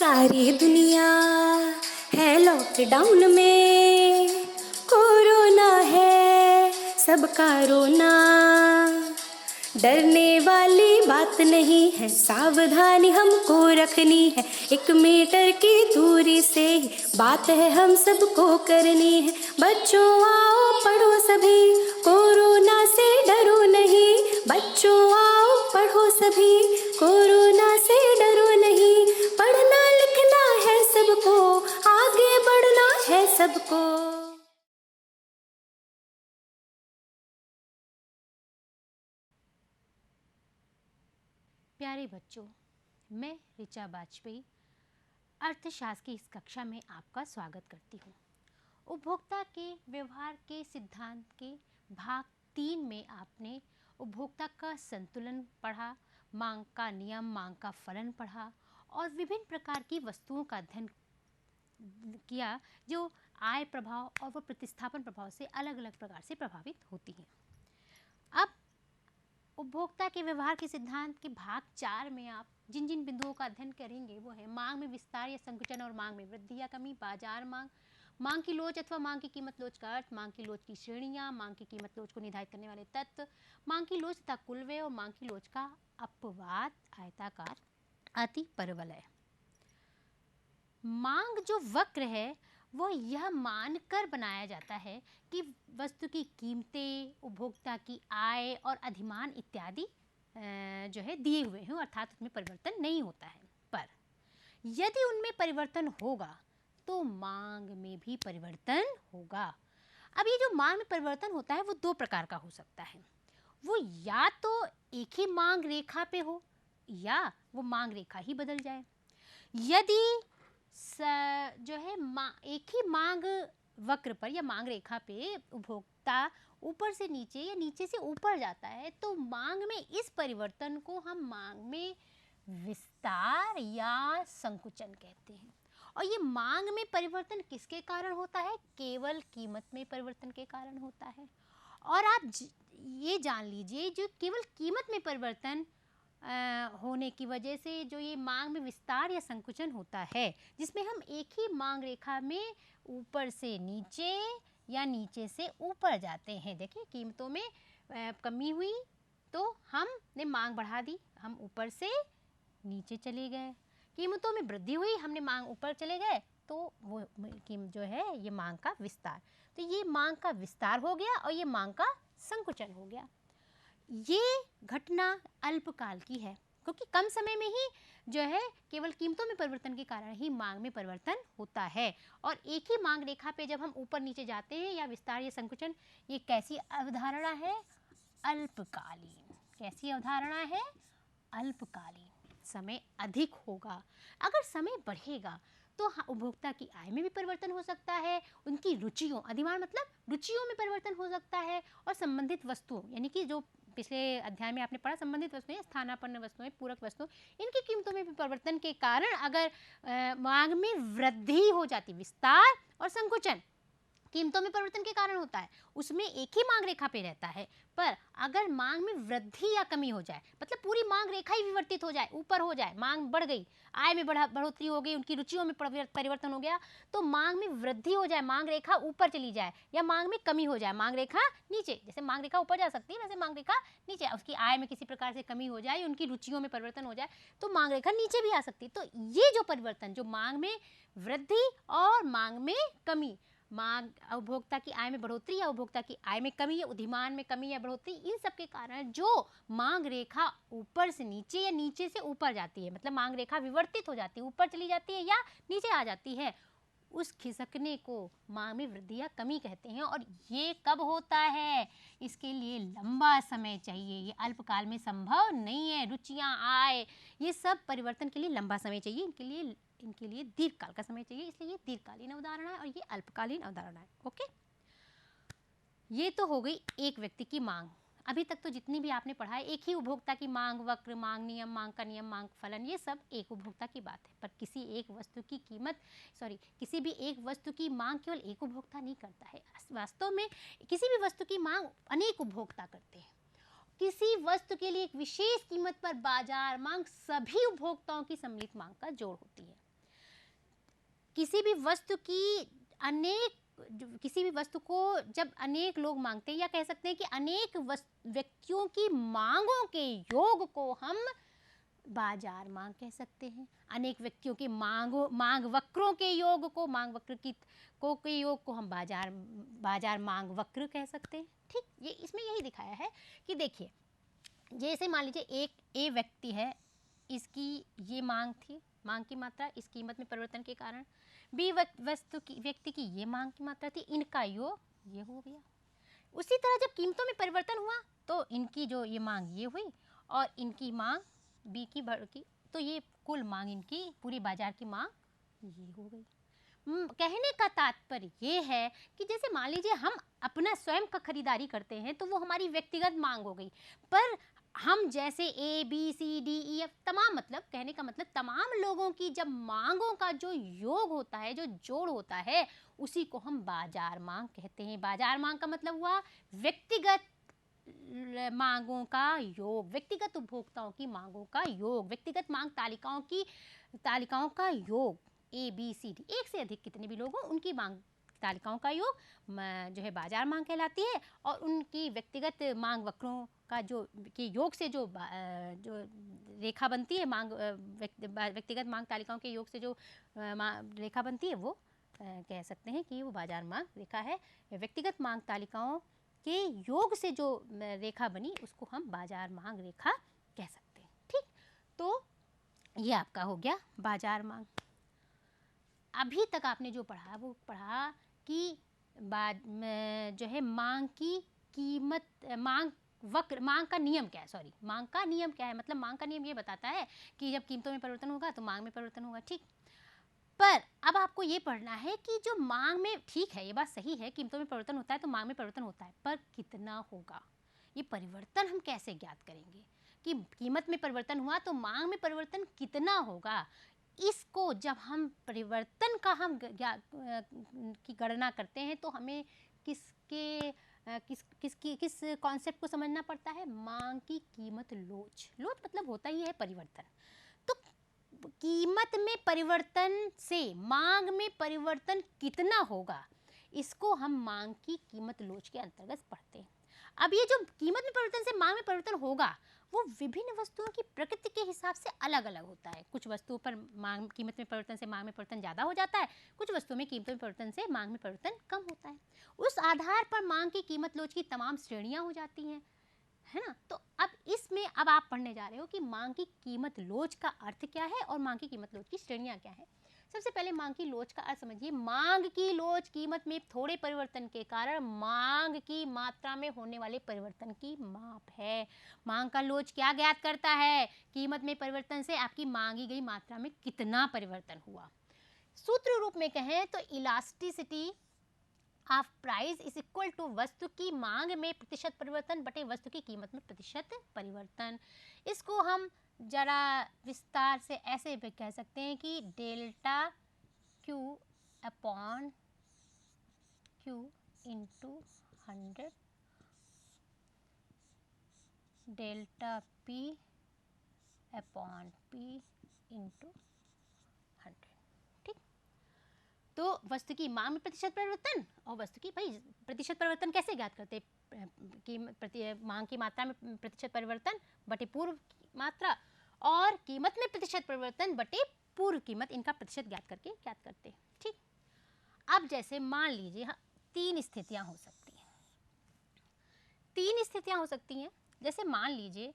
सारी दुनिया है लॉकडाउन में, कोरोना है सबका रोना। डरने वाली बात नहीं है, सावधानी हमको रखनी है। 1 मीटर की दूरी से ही बात है हम सबको करनी है। बच्चों आओ पढ़ो सभी, कोरोना से डरो नहीं। बच्चों आओ पढ़ो सभी, कोरोना से डरो नहीं। पढ़ना लिखना है सबको, आगे बढ़ना है सबको। प्यारे बच्चों, मैं ऋचा वाजपेयी अर्थशास्त्र की इस कक्षा में आपका स्वागत करती हूँ। उपभोक्ता के व्यवहार के सिद्धांत के भाग 3 में आपने उपभोक्ता का संतुलन पढ़ा, मांग का नियम, मांग का फलन पढ़ा और विभिन्न प्रकार की वस्तुओं का अध्ययन किया जो आय प्रभाव और वो प्रतिस्थापन प्रभाव से अलग अलग प्रकार से प्रभावित होती हैं। अब उपभोक्ता के व्यवहार के सिद्धांत के भाग 4 में आप जिन जिन बिंदुओं का अध्ययन करेंगे वो है मांग में विस्तार या संकुचन और मांग में वृद्धि या कमी, बाजार मांग, मांग की लोच अथवा मांग की कीमत लोच का अर्थ, मांग की लोच की श्रेणियां, मांग की कीमत लोच को निर्धारित करने वाले तत्व, मांग की लोच तथा कुल व्यय और मांग की लोच का अपवाद, आयताकार, अति परवलय। मांग जो वक्र है वो यह मानकर बनाया जाता है कि वस्तु की कीमतें, उपभोक्ता की आय और अधिमान इत्यादि जो है दिए हुए हैं, अर्थात उसमें परिवर्तन नहीं होता है। पर यदि उनमें परिवर्तन होगा तो मांग में भी परिवर्तन होगा। अब ये जो मांग में परिवर्तन होता है वो 2 प्रकार का हो सकता है। वो या तो एक ही मांग रेखा पे हो या वो मांग रेखा ही बदल जाए। यदि जो है एक ही मांग वक्र पर या मांग रेखा पे उपभोक्ता ऊपर से नीचे या नीचे से ऊपर जाता है तो मांग में इस परिवर्तन को हम मांग में विस्तार या संकुचन कहते हैं। और ये मांग में परिवर्तन किसके कारण होता है? केवल कीमत में परिवर्तन के कारण होता है। और आप ये जान लीजिए, जो केवल कीमत में परिवर्तन होने की वजह से जो ये मांग में विस्तार या संकुचन होता है, जिसमें हम एक ही मांग रेखा में ऊपर से नीचे या नीचे से ऊपर जाते हैं। देखिए, कीमतों में कमी हुई तो हमने मांग बढ़ा दी, हम ऊपर से नीचे चले गए। कीमतों में वृद्धि हुई, हमने मांग ऊपर चले गए, तो वो कीमत जो है ये मांग का विस्तार। तो ये मांग का विस्तार हो गया और ये मांग का संकुचन हो गया। ये घटना अल्पकाल की है क्योंकि कम समय में ही जो है केवल कीमतों में परिवर्तन के कारण ही मांग में परिवर्तन होता है। और एक ही मांग रेखा पे जब हम ऊपर नीचे जाते हैं या विस्तार या संकुचन, ये कैसी अवधारणा है? अल्पकालीन। कैसी अवधारणा है? अल्पकालीन। समय अधिक होगा। अगर समय बढ़ेगा तो उपभोक्ता की आय में भी परिवर्तन हो सकता है, उनकी रुचियों, अधिमान मतलब रुचियों में परिवर्तन हो सकता है, और संबंधित वस्तुओं यानी कि जो पिछले अध्याय में आपने पढ़ा, संबंधित वस्तुएं, स्थानापन्न वस्तुएं, पूरक वस्तुएं, इनकी कीमतों में भी परिवर्तन के कारण अगर मांग में वृद्धि हो जाती, विस्तार और संकुचन कीमतों में परिवर्तन के कारण होता है, उसमें एक ही मांग रेखा पे रहता है। पर अगर मांग में वृद्धि या कमी हो जाए, मतलब पूरी मांग रेखा ही विवर्तित हो जाए, ऊपर हो जाए, मांग बढ़ गई, आय में बढ़ोतरी हो गई, उनकी रुचियों में परिवर्तन हो गया, तो मांग में वृद्धि हो जाए, मांग रेखा ऊपर चली जाए, या मांग में कमी हो जाए, मांग रेखा नीचे, जैसे मांग रेखा ऊपर जा सकती है वैसे मांग रेखा नीचे, उसकी आय में किसी प्रकार से कमी हो जाए, उनकी रुचियों में परिवर्तन हो जाए, तो मांग रेखा नीचे भी आ सकती है। तो ये जो परिवर्तन, जो मांग में वृद्धि और मांग में कमी, मांग उपभोक्ता की आय में बढ़ोतरी या उपभोक्ता की आय में कमी या अधिमान में कमी या बढ़ोतरी, इन सब के कारण जो मांग रेखा ऊपर से नीचे या नीचे से ऊपर जाती है, मतलब मांग रेखा विवर्तित हो जाती है, ऊपर चली जाती है या नीचे आ जाती है, उस खिसकने को मांग में वृद्धि या कमी कहते हैं। और ये कब होता है? इसके लिए लंबा समय चाहिए, ये अल्पकाल में संभव नहीं है। रुचियां, आय, ये सब परिवर्तन के लिए लंबा समय चाहिए, इनके लिए दीर्घकाल का समय चाहिए, इसलिए ये दीर्घकालीन अवधारणा है और ये अल्पकालीन अवधारणा है। ओके, ये तो हो गई एक व्यक्ति की मांग। अभी तक तो जितनी भी आपने पढ़ा है, एक ही उपभोक्ता की मांग वक्र, मांग नियम, मांग का नियम, मांग फलन, ये सब एक उपभोक्ता की बात है। पर किसी एक वस्तु की कीमत, किसी भी एक वस्तु की मांग केवल एक उपभोक्ता नहीं करता है। वास्तव में किसी भी वस्तु की मांग अनेक उपभोक्ता करते हैं। किसी वस्तु के लिए एक विशेष कीमत पर बाजार मांग सभी उपभोक्ताओं की सम्मिलित मांग का जोड़ होती है। किसी भी वस्तु को जब अनेक लोग मांगते हैं, या कह सकते हैं कि अनेक व्यक्तियों की मांगों के योग को हम बाजार मांग कह सकते हैं। अनेक व्यक्तियों की मांग वक्रों के योग को, मांग वक्र के योग को हम बाजार मांग वक्र कह सकते हैं। ठीक, ये इसमें यही दिखाया है कि देखिए, जैसे मान लीजिए एक ए व्यक्ति है, इसकी ये मांग थी, मांग की मात्रा इस कीमत में परिवर्तन के कारण। बी व्यक्ति की ये मांग की मात्रा थी, इनका योग ये हो गया। उसी तरह जब कीमतों में परिवर्तन हुआ तो इनकी जो ये मांग ये हुई और इनकी मांग बी की बढ़ की, तो ये कुल मांग इनकी पूरी बाजार की मांग ये हो गई। कहने का तात्पर्य ये है कि जैसे मान लीजिए हम अपना स्वयं का खरीदारी करते हैं तो वो हमारी व्यक्तिगत मांग हो गई, पर हम जैसे A B C D E F तमाम, मतलब कहने का मतलब तमाम लोगों की जब मांगों का जो योग होता है, जो जोड़ होता है, उसी को हम बाजार मांग कहते हैं। बाजार मांग का मतलब हुआ व्यक्तिगत मांगों का योग, व्यक्तिगत उपभोक्ताओं की मांगों का योग, व्यक्तिगत मांग तालिकाओं का योग, ए बी सी डी, एक से अधिक कितने भी लोग हों उनकी मांग तालिकाओं का योग जो है बाजार मांग कहलाती है। और उनकी व्यक्तिगत मांग वक्रों का जो के योग से जो रेखा बनती है, व्यक्तिगत मांग तालिकाओं के योग से जो रेखा बनती है, वो कह सकते हैं कि वो बाजार मांग रेखा है। व्यक्तिगत मांग तालिकाओं के योग से जो रेखा बनी उसको हम बाजार मांग रेखा कह सकते हैं। ठीक, तो ये आपका हो गया बाजार मांग। अभी तक आपने जो पढ़ा वो पढ़ा कि जो है मांग की कीमत, मांग का नियम क्या है, मांग का नियम क्या है, मतलब मांग का नियम ये बताता है कि जब कीमतों में परिवर्तन होगा तो मांग में परिवर्तन होगा। ठीक, पर अब आपको ये पढ़ना है कि जो मांग में, ठीक है ये बात सही है, कीमतों में परिवर्तन होता है तो मांग में परिवर्तन होता है, पर कितना होगा, ये परिवर्तन हम कैसे ज्ञात करेंगे कि कीमत में परिवर्तन हुआ तो मांग में परिवर्तन कितना होगा। इसको जब हम परिवर्तन का की गणना करते हैं तो हमें किस कॉन्सेप्ट को समझना पड़ता है, मांग की कीमत लोच मतलब होता ही है परिवर्तन। तो कीमत में परिवर्तन से मांग में परिवर्तन कितना होगा, इसको हम मांग की कीमत लोच के अंतर्गत पढ़ते हैं। अब ये जो कीमत में परिवर्तन से मांग में परिवर्तन होगा वो विभिन्न वस्तुओं की प्रकृति के हिसाब से अलग अलग होता है। कुछ वस्तुओं पर कीमत में परिवर्तन से मांग में परिवर्तन ज़्यादा हो जाता है, कुछ वस्तुओं में कीमत में परिवर्तन से मांग में परिवर्तन कम होता है। उस आधार पर मांग की कीमत लोच की तमाम श्रेणियाँ हो जाती हैं, है ना। तो अब इसमें अब आप पढ़ने जा रहे हो कि मांग की कीमत लोच का अर्थ क्या है और मांग की कीमत लोच की श्रेणियाँ क्या है। सबसे पहले मांग की लोच का अर्थ समझिए। मांग की लोच कीमत में थोड़े परिवर्तन के कारण मांग की मात्रा में होने वाले परिवर्तन की माप है। मांग का लोच क्या ज्ञात करता है, कीमत में परिवर्तन से आपकी मांगी गई मात्रा में कितना परिवर्तन हुआ। सूत्र रूप में कहें तो elasticity of price is equal to वस्तु की मांग में प्रतिशत परिवर्तन बटे वस्तु की कीमत में प्रतिशत परिवर्तन। इसको हम जरा विस्तार से ऐसे भी कह सकते हैं कि delta Q upon Q into 100, delta P upon P into 100। ठीक, तो वस्तु की मांग में प्रतिशत परिवर्तन और वस्तु की, भाई प्रतिशत परिवर्तन कैसे ज्ञात करते, मांग की मात्रा में प्रतिशत परिवर्तन बटे पूर्व मात्रा और कीमत में प्रतिशत परिवर्तन बटे पूर्व कीमत, इनका प्रतिशत ज्ञात करके ज्ञात करते हैं। ठीक, अब जैसे मान लीजिए तीन स्थितियां हो सकती हैं। जैसे मान लीजिए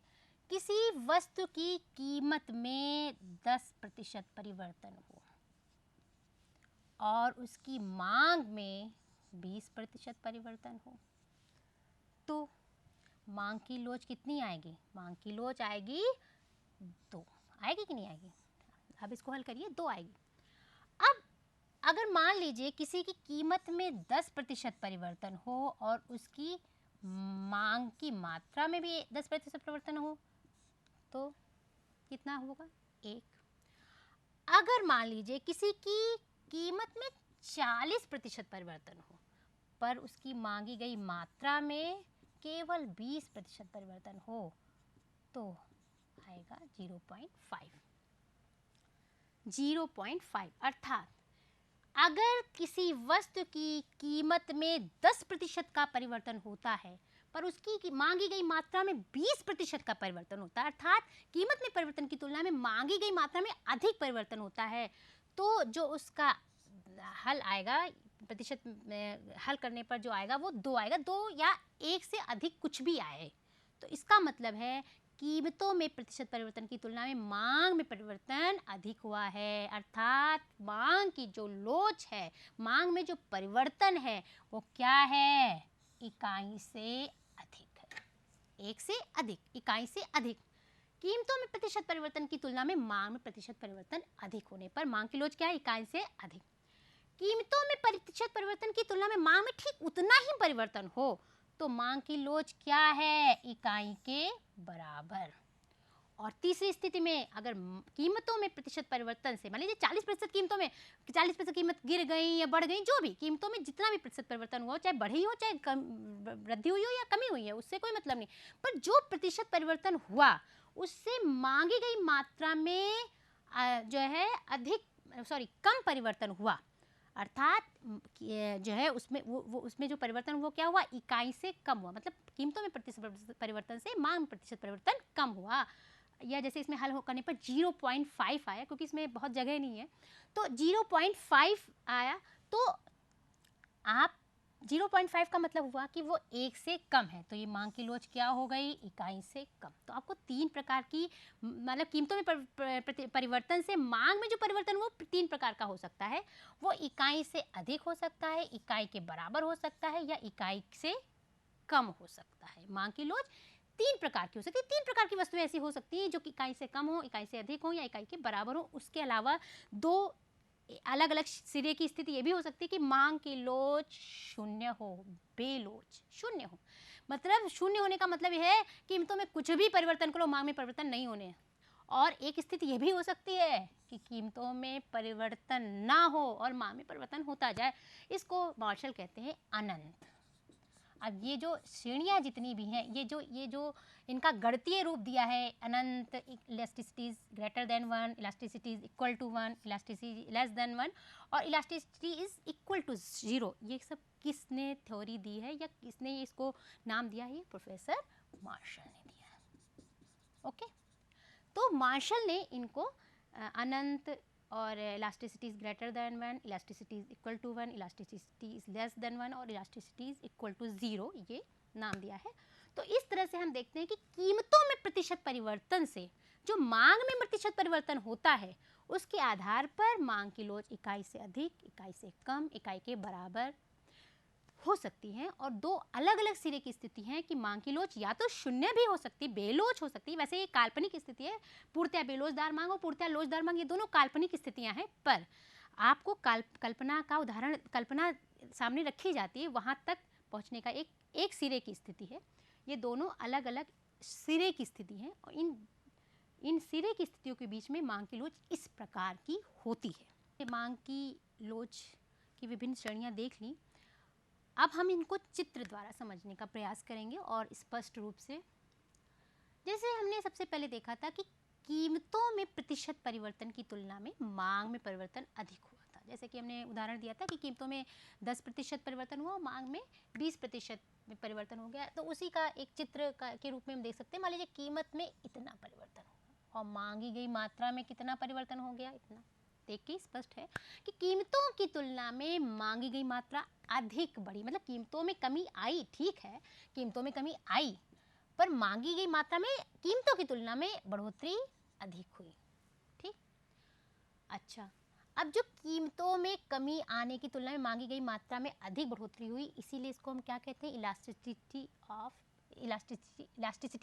किसी वस्तु की कीमत में 10% परिवर्तन हो और उसकी मांग में 20% परिवर्तन हो, तो मांग की लोच कितनी आएगी, मांग की लोच आएगी 2, आएगी कि नहीं आएगी। अब इसको हल करिए, 2 आएगी। अब अगर मान लीजिए किसी की कीमत में 10% परिवर्तन हो और उसकी मांग की मात्रा में भी 10% परिवर्तन हो तो कितना होगा, 1। अगर मान लीजिए किसी की कीमत में 40% परिवर्तन हो पर उसकी मांगी गई मात्रा में केवल 20% परिवर्तन हो तो आएगा 0.5। अर्थात अगर किसी वस्तु की कीमत में 10% का परिवर्तन होता है पर उसकी मांगी गई मात्रा में 20% का परिवर्तन होता है, अर्थात कीमत में परिवर्तन की तुलना में मांगी गई मात्रा में अधिक परिवर्तन होता है, तो जो उसका हल आएगा प्रतिशत में हल करने पर जो आएगा वो 2 आएगा, 2 या 1 से अधिक कुछ भी आए। तो इसका मतलब है कीमतों में प्रतिशत परिवर्तन की तुलना में मांग में परिवर्तन अधिक हुआ है, अर्थात मांग की जो लोच है, मांग में जो परिवर्तन है वो क्या है, इकाई से अधिक है। 1 से अधिक, इकाई से अधिक। कीमतों में प्रतिशत परिवर्तन की तुलना में मांग में प्रतिशत परिवर्तन अधिक होने पर मांग की लोच क्या है, इकाई से अधिक। कीमतों में प्रतिशत परिवर्तन की तुलना में मांग में ठीक उतना ही परिवर्तन हो तो मांग की लोच क्या है, इकाई के बराबर। और तीसरी स्थिति में अगर कीमतों में प्रतिशत परिवर्तन से मान लीजिए 40% कीमतों में 40% कीमत गिर गई या बढ़ गई, जो भी कीमतों में जितना भी प्रतिशत परिवर्तन हुआ, चाहे बढ़ी हो चाहे कम वृद्धि हुई हो या कमी हुई है, उससे कोई मतलब नहीं, पर जो प्रतिशत परिवर्तन हुआ उससे मांगी गई मात्रा में जो है कम परिवर्तन हुआ, अर्थात जो है उसमें वो उसमें जो परिवर्तन वो क्या हुआ, इकाई से कम हुआ, मतलब कीमतों में प्रतिशत परिवर्तन से मांग में प्रतिशत परिवर्तन कम हुआ। या जैसे इसमें हल करने पर 0.5 आया, क्योंकि इसमें बहुत जगह नहीं है, तो 0.5 आया, तो आप 0.5 का मतलब हुआ कि वो 1 से कम है, तो ये मांग की लोच क्या हो गई, इकाई से कम। तो आपको 3 प्रकार की, मतलब कीमतों में परिवर्तन से मांग में जो परिवर्तन वो 3 प्रकार का हो सकता है। वो इकाई से अधिक हो सकता है, इकाई के बराबर हो सकता है, या इकाई से कम हो सकता है। मांग की लोच 3 प्रकार की हो सकती है। 3 प्रकार की वस्तुएं ऐसी हो सकती हैं जो कि इकाई से कम हो, इकाई से अधिक हो, या इकाई के बराबर हो। उसके अलावा 2 अलग अलग सिरे की स्थिति ये भी हो सकती है कि मांग की लोच शून्य हो, बेलोच शून्य हो। मतलब शून्य होने का मतलब यह है कीमतों में कुछ भी परिवर्तन करो, मांग में परिवर्तन नहीं होने हैं। और एक स्थिति ये भी हो सकती है कि कीमतों में परिवर्तन ना हो और मांग में परिवर्तन होता जाए, इसको मार्शल कहते हैं अनंत। अब ये जो श्रेणियाँ जितनी भी हैं, ये जो इनका गणितीय रूप दिया है, अनंत, elasticity is greater than 1, elasticity is equal to 1, elasticity less than 1 और इलास्टिसिटी इज इक्वल टू 0, ये सब किसने थ्योरी दी है या किसने इसको नाम दिया है, प्रोफेसर मार्शल ने दिया है। ओके, तो मार्शल ने इनको अनंत और elasticity is greater than 1, elasticity is equal to 1, elasticity is less than 1 और इलास्टिसिटी इज इक्वल टू 0, ये नाम दिया है। तो इस तरह से हम देखते हैं कि कीमतों में प्रतिशत परिवर्तन से जो मांग में प्रतिशत परिवर्तन होता है उसके आधार पर मांग की लोच इकाई से अधिक, इकाई से कम, इकाई के बराबर हो सकती हैं। और 2 अलग अलग सिरे की स्थिति है कि मांग की लोच या तो शून्य भी हो सकती है, बेलोच हो सकती है। वैसे ये काल्पनिक स्थिति है, पूर्णतः बेलोचदार मांग और पूर्णतः लोचदार मांग, ये दोनों काल्पनिक स्थितियां हैं, पर आपको कल्पना का उदाहरण, कल्पना सामने रखी जाती है, वहाँ तक पहुँचने का एक सिरे की स्थिति है। ये दोनों अलग अलग सिरे की स्थिति हैं और इन सिरे की स्थितियों के बीच में मांग की लोच इस प्रकार की होती है। मांग की लोच की विभिन्न श्रेणियाँ देख ली, अब हम इनको चित्र द्वारा समझने का प्रयास करेंगे और स्पष्ट रूप से। जैसे हमने सबसे पहले देखा था कि कीमतों में प्रतिशत परिवर्तन की तुलना में मांग में परिवर्तन अधिक हुआ था। जैसे कि हमने उदाहरण दिया था कि कीमतों में 10% परिवर्तन हुआ और मांग में 20% में परिवर्तन हो गया। तो उसी का एक चित्र के रूप में हम देख सकते हैं। मान लीजिए कीमत में इतना परिवर्तन हुआ और मांगी गई मात्रा में कितना परिवर्तन हो गया, इतना। देख के स्पष्ट है कि कीमतों की तुलना में मांगी गई मात्रा अधिक बढ़ी, मतलब कीमतों में कमी आई, ठीक है, कीमतों में कमी आई, पर मांगी गई मात्रा में कीमतों की तुलना में बढ़ोतरी अधिक हुई। ठीक, अच्छा, अब जो कीमतों में कमी आने की तुलना में मांगी गई मात्रा में अधिक बढ़ोतरी हुई, इसीलिए इसको हम क्या कहते हैं, इलास्टिसिटी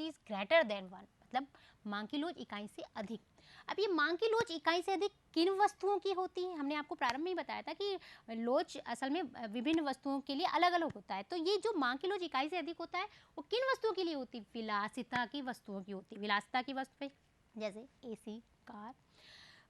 इज ग्रेटर देन 1, मतलब मांग की लोच इकाई से अधिक। अब ये मांग की लोच इकाई से अधिक किन वस्तुओं की होती है? हमने आपको प्रारंभ में ही बताया था कि लोच असल में विभिन्न वस्तुओं के लिए अलग अलग होता है। तो ये जो मांग की लोच इकाई से अधिक होता है वो किन वस्तुओं के लिए होती है? विलासिता की वस्तुओं की होती है। विलासिता की वस्तुएं जैसे एसी, कार,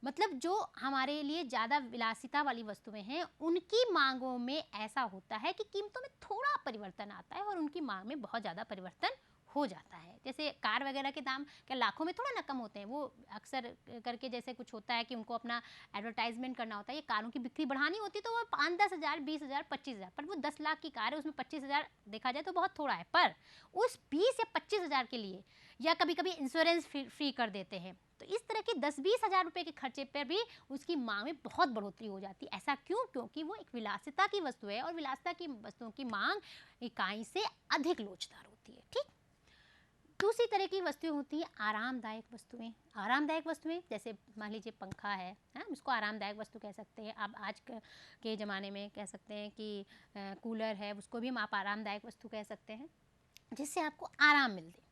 मतलब जो हमारे लिए ज़्यादा विलासिता वाली वस्तुएं हैं उनकी मांगों में ऐसा होता है कि कीमतों में थोड़ा परिवर्तन आता है और उनकी मांग में बहुत ज़्यादा परिवर्तन हो जाता है। जैसे कार वगैरह के दाम क्या लाखों में थोड़ा ना कम होते हैं, वो अक्सर करके जैसे कुछ होता है कि उनको अपना एडवर्टाइजमेंट करना होता है, ये कारों की बिक्री बढ़ानी होती है, तो वो 5-10 हज़ार, 20 हज़ार, 25 हज़ार, पर वो 10 लाख की कार है, उसमें 25 हज़ार देखा जाए तो बहुत थोड़ा है, पर उस 20 या 25 हज़ार के लिए या कभी कभी इंश्योरेंस फ्री कर देते हैं, तो इस तरह के 10-20 हज़ार रुपये के खर्चे पर भी उसकी मांग में बहुत बढ़ोतरी हो जाती है। ऐसा क्यों? क्योंकि वो एक विलासिता की वस्तु है और विलासिता की वस्तुओं की मांग इकाई से अधिक लोचदार होती है। ठीक, दूसरी तरह की वस्तुएं होती हैं आरामदायक वस्तुएं। आरामदायक वस्तुएं जैसे मान लीजिए पंखा है, हम इसको आरामदायक वस्तु कह सकते हैं। आप आज के ज़माने में कह सकते हैं कि कूलर है, उसको भी हम आप आरामदायक वस्तु कह सकते हैं, जिससे आपको आराम मिल दे।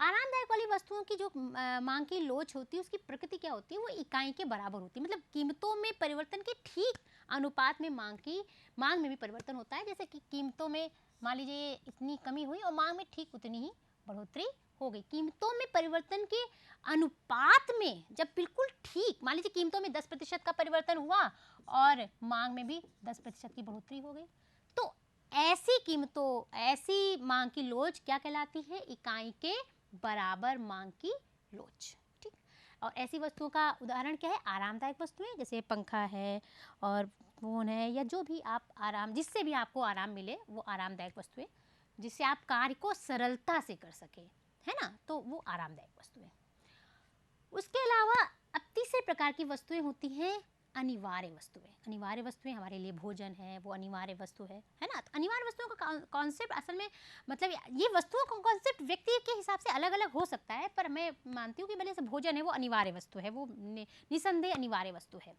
आरामदायक वाली वस्तुओं की जो मांग की लोच होती है, उसकी प्रकृति क्या होती है? वो इकाई के बराबर होती है, मतलब कीमतों में परिवर्तन के ठीक अनुपात में मांग में भी परिवर्तन होता है। जैसे कि कीमतों में मान लीजिए इतनी कमी हुई और मांग में ठीक उतनी ही बढ़ोतरी हो गई। कीमतों में परिवर्तन के अनुपात में जब बिल्कुल ठीक, मान लीजिए कीमतों में 10% का परिवर्तन हुआ और मांग में भी 10% की बढ़ोतरी हो गई, तो ऐसी कीमतों, ऐसी मांग की लोच क्या कहलाती है? इकाई के बराबर मांग की लोच। ठीक, और ऐसी वस्तुओं का उदाहरण क्या है? आरामदायक वस्तुएं, जैसे पंखा है और फोन है, या जो भी आप जिससे भी आपको आराम मिले, वो आरामदायक वस्तुएं, जिससे आप कार्य को सरलता से कर सके, है ना, तो वो आरामदायक वस्तुएं। उसके अलावा अब तीसरे प्रकार की वस्तुएं होती हैं अनिवार्य वस्तुएं। अनिवार्य वस्तुएं हमारे लिए भोजन है, वो अनिवार्य वस्तु है ना। तो अनिवार्य वस्तुओं का कॉन्सेप्ट असल में मतलब ये वस्तुओं का कॉन्सेप्ट व्यक्ति के हिसाब से अलग अलग हो सकता है, पर मैं मानती हूँ कि भले से भोजन है वो अनिवार्य वस्तु है, वो निसंदेह अनिवार्य वस्तु है।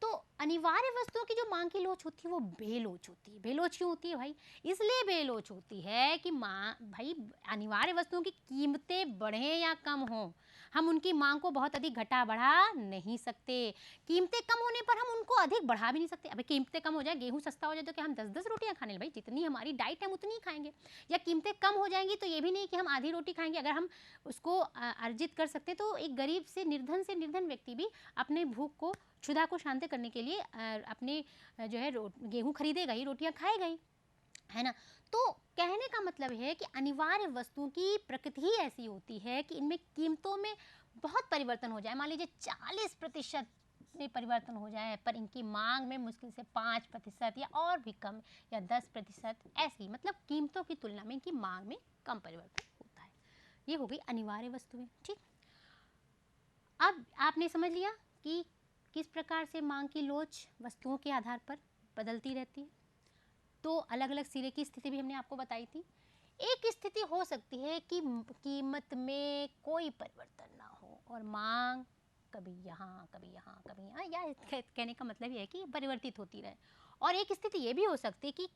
तो अनिवार्य वस्तुओं की जो मांग की लोच होती है वो बेलोच होती है। बेलोच क्यों होती है भाई? इसलिए बेलोच होती है कि भाई अनिवार्य वस्तुओं की कीमतें बढ़े या कम हो, हम उनकी मांग को बहुत अधिक घटा बढ़ा नहीं सकते। कीमतें कम होने पर हम उनको अधिक बढ़ा भी नहीं सकते। अभी कीमतें कम हो जाए, गेहूं सस्ता हो जाए, तो क्या हम 10-10 रोटियां खाने? भाई जितनी हमारी डाइट है हम उतनी ही खाएंगे। या कीमतें कम हो जाएंगी तो ये भी नहीं कि हम आधी रोटी खाएंगे। अगर हम उसको अर्जित कर सकते तो एक गरीब से निर्धन व्यक्ति भी अपने भूख को, क्षुधा को शांत करने के लिए अपने जो है गेहूं खरीदेगा ही, रोटियां खाएगा ही, है ना। तो कहने का मतलब है कि अनिवार्य वस्तुओं की प्रकृति ही ऐसी होती है कि इनमें कीमतों में बहुत परिवर्तन हो जाए, मान लीजिए 40% में परिवर्तन हो जाए, पर इनकी मांग में मुश्किल से 5% या और भी कम, या 10% ऐसी, मतलब कीमतों की तुलना में इनकी मांग में कम परिवर्तन होता है। ये हो गई अनिवार्य वस्तुएं। ठीक, अब आपने समझ लिया कि किस प्रकार से मांग की लोच वस्तुओं के आधार पर बदलती रहती है। तो अलग अलग सिरे की स्थिति भी हमने आपको बताई थी। एक स्थिति हो सकती है कि कीमत में कोई परिवर्तन ना हो और मांग कभी यहाँ कभी यहाँ कभी यहाँ, या कहने का मतलब ये है कि परिवर्तित होती रहे। और एक स्थिति ये भी हो सकती है कि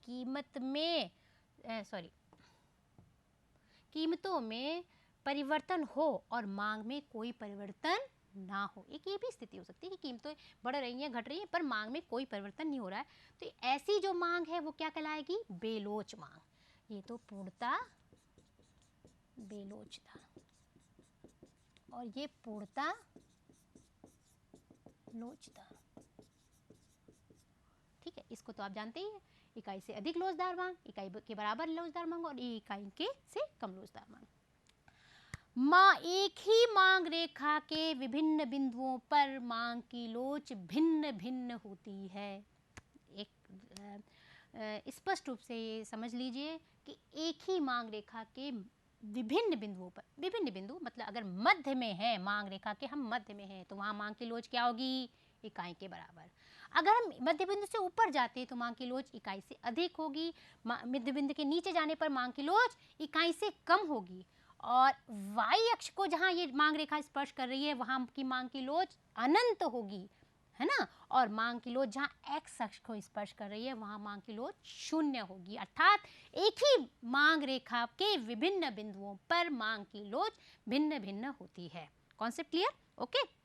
कीमतों में परिवर्तन हो और मांग में कोई परिवर्तन ना हो। एक ये भी स्थिति हो सकती है कि कीमतें बढ़ रही हैं, घट रही हैं, पर मांग में कोई परिवर्तन नहीं हो रहा है। तो ऐसी जो मांग है वो क्या कहलाएगी? बेलोच मांग। ये तो पूर्णता बेलोच था और ये पूर्णता लोच था। ठीक है, इसको तो आप जानते ही हैं, इकाई से अधिक लोचदार मांग, इकाई के बराबर लोचदार मांग और इकाई के से कम लोचदार मांग। एक ही मांग रेखा के विभिन्न बिंदुओं पर मांग की लोच भिन्न भिन्न होती है। एक स्पष्ट रूप से ये समझ लीजिए कि एक ही मांग रेखा के विभिन्न बिंदुओं पर, विभिन्न बिंदु मतलब अगर मध्य में है मांग रेखा के, हम मध्य में हैं तो वहाँ मांग की लोच क्या होगी? इकाई के बराबर। अगर हम मध्य बिंदु से ऊपर जाते हैं तो मांग की लोच इकाई से अधिक होगी। मध्य बिंदु के नीचे जाने पर मांग की लोच इकाई से कम होगी। और y अक्ष को जहाँ ये मांग रेखा स्पर्श कर रही है वहाँ की मांग की लोच अनंत होगी, है ना। और मांग की लोच जहाँ x अक्ष को स्पर्श कर रही है वहाँ मांग की लोच शून्य होगी। अर्थात एक ही मांग रेखा के विभिन्न बिंदुओं पर मांग की लोच भिन्न भिन्न होती है। Concept clear? ओके।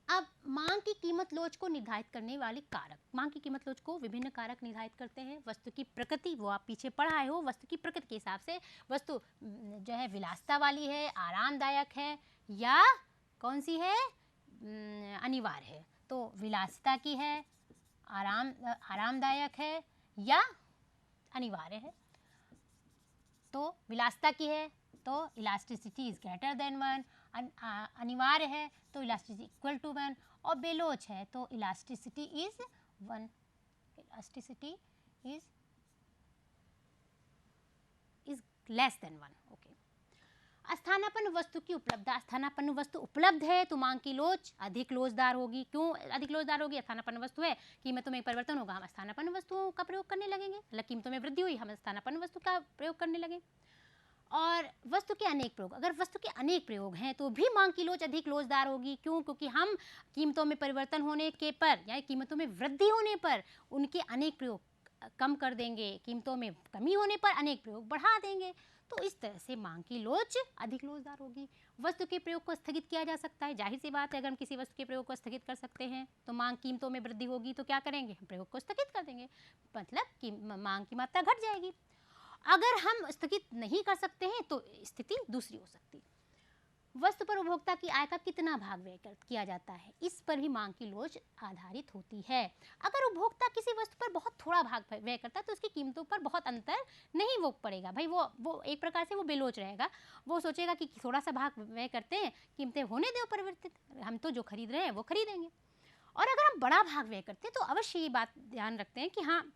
अब मांग की कीमत लोच को निर्धारित करने वाले कारक, मांग की कीमत लोच को विभिन्न कारक निर्धारित करते हैं। वस्तु की प्रकृति, वो आप पीछे पढ़ाए हो, वस्तु की प्रकृति के हिसाब से वस्तु जो है विलासिता वाली है, आरामदायक है, या कौन सी है? अनिवार्य है। तो विलासिता की है, आरामदायक है या अनिवार्य है। तो विलासिता की है तो इलास्टिसिटी इज ग्रेटर देन 1, अनिवार्य है तो इलास्टिसिटी इक्वल टू 1, और बेलोच है तो elasticity is 1, elasticity is less than 1। Okay, स्थानापन्न वस्तु की उपलब्धता, स्थानापन्न वस्तु उपलब्ध है तो मांग की लोच अधिक लोचदार होगी। क्यों अधिक लोचदार होगी? स्थानापन्न वस्तु है, कीमतों में परिवर्तन होगा, हम स्थानापन्न वस्तुओं का प्रयोग करने लगेंगे, मतलब कीमतों में वृद्धि हुई, हम स्थानापन्न वस्तु का प्रयोग करने लगे। और वस्तु के अनेक प्रयोग, अगर वस्तु के अनेक प्रयोग हैं तो भी मांग की लोच अधिक लोचदार होगी। क्यों? क्योंकि हम कीमतों में परिवर्तन होने के पर या कीमतों में वृद्धि होने पर उनके अनेक प्रयोग कम कर देंगे, कीमतों में कमी होने पर अनेक प्रयोग बढ़ा देंगे। तो इस तरह से मांग की लोच अधिक लोचदार होगी। वस्तु के प्रयोग को स्थगित किया जा सकता है, जाहिर सी बात है अगर हम किसी वस्तु के प्रयोग को स्थगित कर सकते हैं तो मांग कीमतों में वृद्धि होगी तो क्या करेंगे? हम प्रयोग को स्थगित कर देंगे, मतलब कि मांग की मात्रा घट जाएगी। अगर हम स्थगित नहीं कर सकते हैं तो स्थिति दूसरी हो सकती है। वस्तु पर उपभोक्ता की आय का कितना भाग व्यय किया जाता है, इस पर भी मांग की लोच आधारित होती है। अगर उपभोक्ता किसी वस्तु पर बहुत थोड़ा भाग व्यय करता है तो उसकी कीमतों पर बहुत अंतर नहीं वो पड़ेगा, भाई वो एक प्रकार से वो बेलोच रहेगा। वो सोचेगा कि थोड़ा सा भाग व्यय करते हैं, कीमतें होने दो परिवर्तित, हम तो जो खरीद रहे हैं वो खरीदेंगे। और अगर हम बड़ा भाग व्यय करते हैं तो अवश्य ये बात ध्यान रखते हैं कि हाँ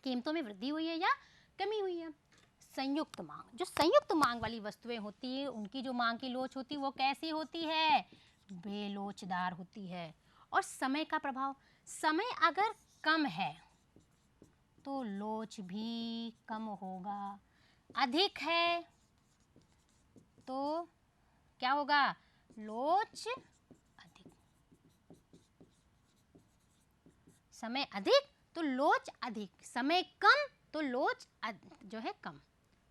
कीमतों में वृद्धि हुई है या कमी हुई है। संयुक्त मांग, जो संयुक्त मांग वाली वस्तुएं होती है उनकी जो मांग की लोच होती है वो कैसी होती है? बेलोचदार होती है। और समय का प्रभाव, समय अगर कम है तो लोच भी कम होगा, अधिक है तो क्या होगा? लोच अधिक। समय अधिक तो लोच अधिक, समय कम तो लोच जो है कम।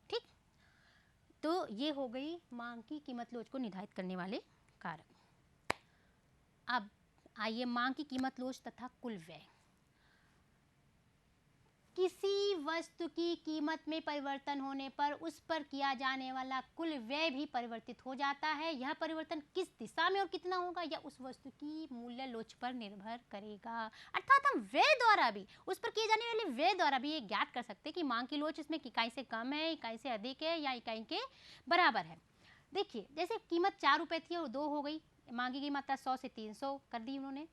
ठीक, तो ये हो गई मांग की कीमत लोच को निर्धारित करने वाले कारक। अब आइए मांग की कीमत लोच तथा कुल व्यय। किसी वस्तु की कीमत में परिवर्तन होने पर उस पर किया जाने वाला कुल व्यय भी परिवर्तित हो जाता है। यह परिवर्तन किस दिशा में और कितना होगा यह उस वस्तु की मूल्य लोच पर निर्भर करेगा। अर्थात हम व्यय द्वारा भी, उस पर किए जाने वाले व्यय द्वारा भी ये ज्ञात कर सकते हैं कि मांग की लोच इसमें इकाई से कम है, इकाई से अधिक है या इकाई के बराबर है। देखिए जैसे कीमत 4 रुपये थी और 2 हो गई, मांगी गई मात्रा 100 से 300 कर दी उन्होंने,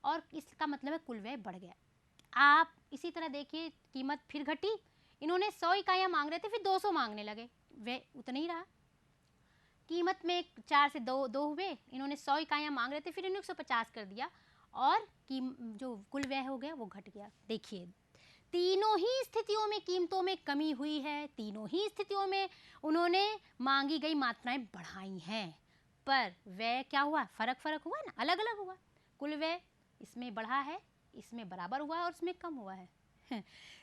और इसका मतलब है कुल व्यय बढ़ गया। आप इसी तरह देखिए कीमत फिर घटी, इन्होंने 100 इकाइयाँ मांग रहे थे फिर 200 मांगने लगे, वे उतना ही रहा। कीमत में 4 से 2 हुए, इन्होंने 100 इकाइयाँ मांग रहे थे फिर इन्होंने 150 कर दिया और जो कुल व्यय हो गया वो घट गया। देखिए तीनों ही स्थितियों में कीमतों में कमी हुई है, तीनों ही स्थितियों में उन्होंने मांगी गई मात्राएं बढ़ाई हैं, पर व्यय क्या हुआ? फर्क हुआ ना, अलग अलग हुआ। कुल व्यय इसमें बढ़ा है, इसमें बराबर हुआ है और इसमें कम हुआ है।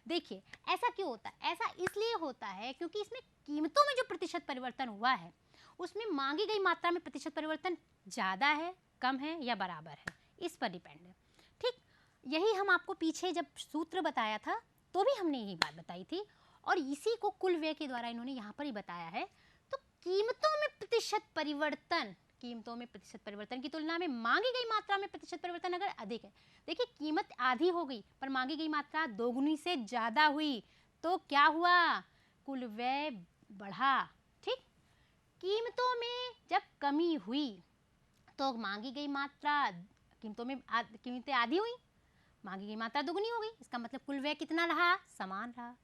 देखिए ऐसा क्यों होता है? ऐसा इसलिए होता है क्योंकि इसमें कीमतों में जो प्रतिशत परिवर्तन हुआ है उसमें मांगी गई मात्रा में प्रतिशत परिवर्तन ज़्यादा है, कम है या बराबर है, इस पर डिपेंड है। ठीक, यही हम आपको पीछे जब सूत्र बताया था तो भी हमने यही बात बताई थी और इसी को कुल व्यय के द्वारा इन्होंने यहाँ पर ही बताया है। तो कीमतों में प्रतिशत परिवर्तन, कीमतों में प्रतिशत परिवर्तन की तुलना में मांगी गई मात्रा में प्रतिशत परिवर्तन अगर अधिक है, देखिए कीमत आधी हो गई पर मांगी गई मात्रा दोगुनी से ज़्यादा हुई तो क्या हुआ? कुल व्यय बढ़ा। ठीक, कीमतों में जब कमी हुई तो मांगी गई मात्रा, कीमतें आधी हुई, मांगी गई मात्रा दोगुनी हो गई, इसका मतलब कुल व्यय कितना रहा? समान रहा।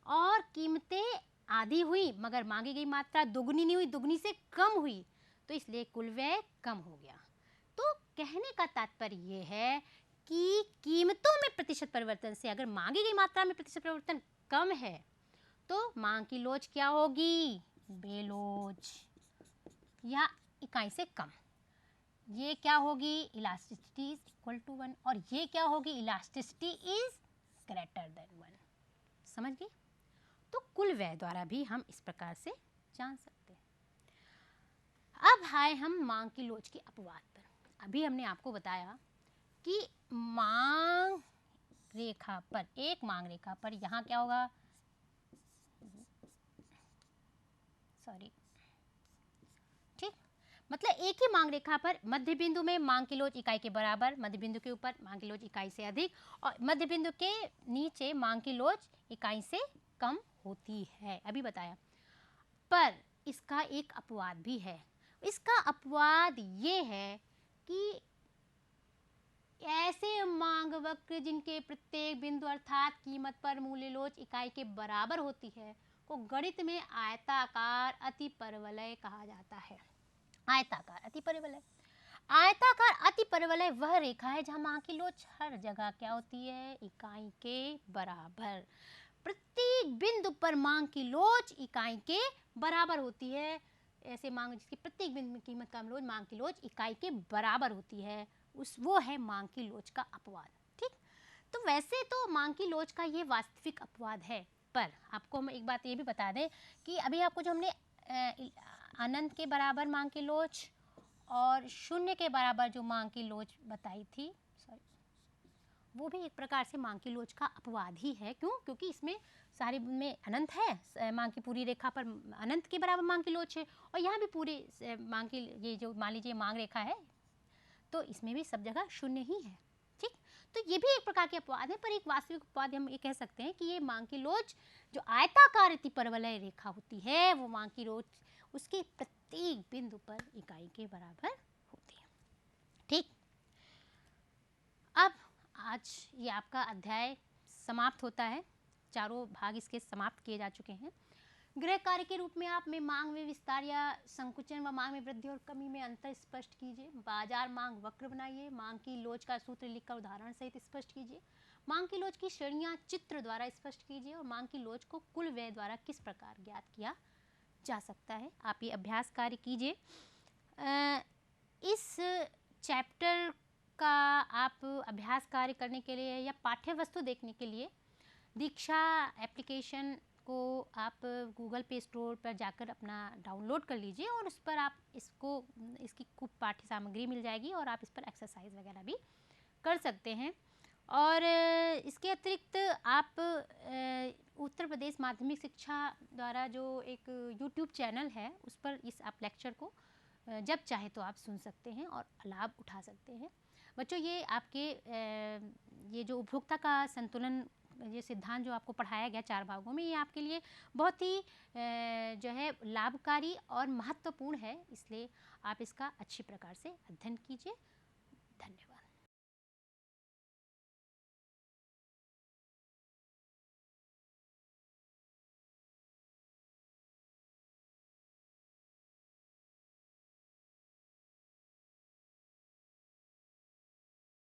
और कीमतें आधी हुई मगर मांगी गई मात्रा दोगुनी नहीं हुई, दोगुनी से कम हुई, तो इसलिए कुल व्यय कम हो गया। तो कहने का तात्पर्य ये है कि कीमतों में प्रतिशत परिवर्तन से अगर मांगी गई मात्रा में प्रतिशत परिवर्तन कम है तो मांग की लोच क्या होगी? बेलोच या इकाई से कम। ये क्या होगी? इलास्टिसिटी इज इक्वल टू 1 और ये क्या होगी? Elasticity is greater than 1। समझ गए? तो कुल व्यय द्वारा भी हम इस प्रकार से जान सकते हैं। अब आए हम मांग की लोच के अपवाद पर। अभी हमने आपको बताया कि मांग रेखा पर, एक मांग रेखा पर यहाँ क्या होगा? ठीक, मतलब एक ही मांग रेखा पर मध्य बिंदु में मांग की लोच इकाई के बराबर, मध्य बिंदु के ऊपर मांग की लोच इकाई से अधिक और मध्य बिंदु के नीचे मांग की लोच इकाई से कम होती है। अभी बताया। पर इसका एक अपवाद भी है। इसका अपवाद ये है कि ऐसे मांग वक्र जिनके प्रत्येक बिंदु अर्थात कीमत पर मूल्यलोच इकाई के बराबर होती है को गणित में आयताकार अतिपरवलय कहा जाता है। आयताकार अतिपरवलय, आयताकार अतिपरवलय वह रेखा है जहां मांग की लोच हर जगह क्या होती है, इकाई के बराबर। प्रत्येक बिंदु पर मांग की लोच इकाई के बराबर होती है। ऐसे मांग जिसकी प्रत्येक बिंदु में कीमत का लोच मांग की लोच इकाई के बराबर होती है, वो है मांग की लोच का अपवाद। ठीक, तो वैसे तो मांग की लोच का ये वास्तविक अपवाद है, पर आपको हम एक बात ये भी बता दें कि अभी आपको जो हमने अनंत के बराबर मांग की लोच और शून्य के बराबर जो मांग की लोच बताई थी, वो भी एक प्रकार से मांग की लोच का अपवाद ही है। क्यों? क्योंकि इसमें सारी में अनंत है, मांग की पूरी रेखा पर अनंत के बराबर मांग की लोच है, और यहाँ भी पूरी मांग की ये जो मान लीजिए मांग रेखा है तो इसमें भी सब जगह शून्य ही है। ठीक, तो ये भी एक प्रकार के अपवाद है, पर एक वास्तविक अपवाद हम ये कह सकते हैं कि ये मांग की लोच जो आयताकार अतिपरवलय रेखा होती है वो मांग की लोच उसके प्रत्येक बिंदु पर इकाई के बराबर होती है। ठीक, अब आज ये आपका अध्याय समाप्त होता है, चारों भाग इसके समाप्त किए जा चुके हैं। गृह कार्य के रूप में आप में मांग में विस्तार या संकुचन व मांग में वृद्धि और कमी में अंतर स्पष्ट कीजिए। बाजार मांग वक्र बनाइए। मांग की लोच का सूत्र लिखकर उदाहरण सहित स्पष्ट कीजिए। मांग की लोच की श्रेणियां चित्र द्वारा स्पष्ट कीजिए और मांग की लोच को कुल व्यय द्वारा किस प्रकार ज्ञात किया जा सकता है, आप ये अभ्यास कार्य कीजिए। इस चैप्टर का आप अभ्यास कार्य करने के लिए या पाठ्य वस्तु देखने के लिए दीक्षा एप्लीकेशन को आप गूगल पे स्टोर पर जाकर अपना डाउनलोड कर लीजिए और उस पर आप इसकी खूब पाठ्य सामग्री मिल जाएगी और आप इस पर एक्सरसाइज वगैरह भी कर सकते हैं। और इसके अतिरिक्त आप उत्तर प्रदेश माध्यमिक शिक्षा द्वारा जो एक यूट्यूब चैनल है उस पर इस आप लेक्चर को जब चाहे तो आप सुन सकते हैं और लाभ उठा सकते हैं। बच्चों, ये आपके ये जो उपभोक्ता का संतुलन ये सिद्धांत जो आपको पढ़ाया गया 4 भागों में, ये आपके लिए बहुत ही जो है लाभकारी और महत्वपूर्ण है, इसलिए आप इसका अच्छी प्रकार से अध्ययन कीजिए। धन्यवाद।